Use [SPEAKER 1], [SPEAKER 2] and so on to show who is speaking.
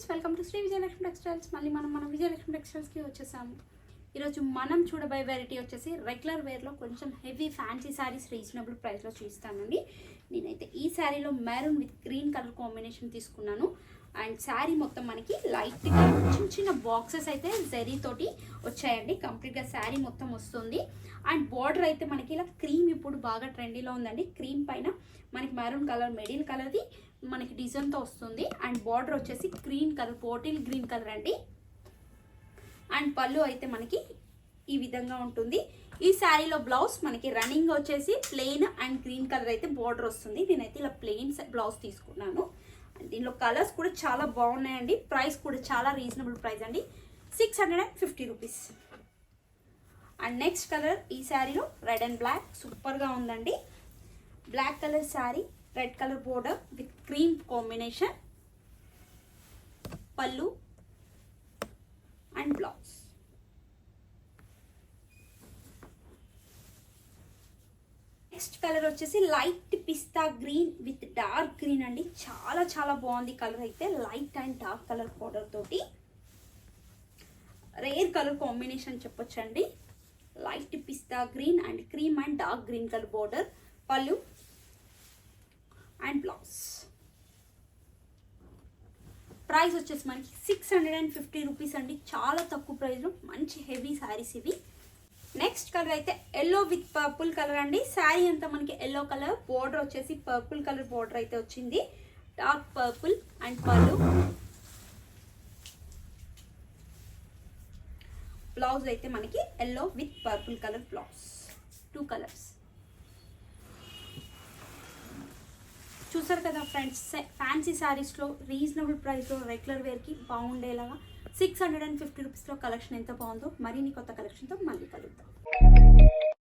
[SPEAKER 1] Friends, welcome to Shri Vijayalakshmi textiles. మళ్ళీ మనం విజయలక్ష్మి టెక్స్టైల్స్కి వచ్చేసాము. ఈరోజు మనం చూడబోయే వెరైటీ వచ్చేసి రెగ్యులర్ వేర్లో కొంచెం హెవీ ఫ్యాన్సీ శారీస్ రీజనబుల్ ప్రైస్లో చూస్తానండి. నేనైతే ఈ శారీలో maroon with green colour combination తీసుకున్నాను. అండ్ శారీ మొత్తం మనకి లైట్గా చిన్న చిన్న బాక్సెస్ అయితే జరీ తోటి వచ్చాయండి. కంప్లీట్గా శారీ మొత్తం వస్తుంది. అండ్ బార్డర్ అయితే మనకి ఇలా క్రీమ్ ఇప్పుడు బాగా ట్రెండీలో ఉందండి. క్రీమ్ పైన మనకి మెరూన్ కలర్ మెడిల్ కలర్ది మనకి డిజైన్తో వస్తుంది. అండ్ బార్డర్ వచ్చేసి green colour bottle green colour అండి. అండ్ పళ్ళు అయితే మనకి ఈ విధంగా ఉంటుంది. ఈ శారీలో బ్లౌజ్ మనకి రన్నింగ్ వచ్చేసి ప్లెయిన్ అండ్ గ్రీన్ కలర్ అయితే బార్డర్ వస్తుంది. నేనైతే ఇలా ప్లెయిన్ బ్లౌజ్ తీసుకున్నాను. దీనిలో కలర్స్ కూడా చాలా బాగున్నాయండి. ప్రైస్ కూడా చాలా రీజనబుల్ ప్రైస్ అండి, 650 రూపీస్. అండ్ నెక్స్ట్ కలర్ ఈ శారీలో రెడ్ అండ్ బ్లాక్ సూపర్గా ఉందండి. Black colour sari, red colour border with cream combination, పళ్ళు అండ్ బ్లౌజ్. నెక్స్ట్ కలర్ వచ్చేసి light pista green with dark green అండి. చాలా చాలా బాగుంది కలర్ అయితే. Light and dark colour border తోటి రేర్ కలర్ కాంబినేషన్ చెప్పొచ్చండి. Light pista green and cream and dark green colour border, పళ్ళు అండ్ బ్లౌజ్. ప్రైస్ వచ్చేసి మనకి 650 రూపీస్ అండి. చాలా తక్కువ ప్రైస్లో మంచి హెవీ శారీస్ ఇవి. నెక్స్ట్ కలర్ అయితే ఎల్లో విత్ పర్పుల్ కలర్ అండి. శారీ అంతా మనకి ఎల్లో కలర్, బోర్డర్ వచ్చేసి పర్పుల్ కలర్ బోర్డర్ అయితే వచ్చింది. డార్క్ పర్పుల్ అండ్ పళ్ళు, బ్లౌజ్ అయితే మనకి yellow with purple colour blouse, 2 colours. చూసారు కదా ఫ్రెండ్స్, ఫ్యాన్సీ శారీస్లో రీజనబుల్ ప్రైస్లో రెగ్యులర్ వేర్కి బాగుండేలాగా 650 రూపీస్లో కలెక్షన్ ఎంత బాగుందో. మరిన్ని కొత్త కలెక్షన్తో మళ్ళీ కలుద్దాం.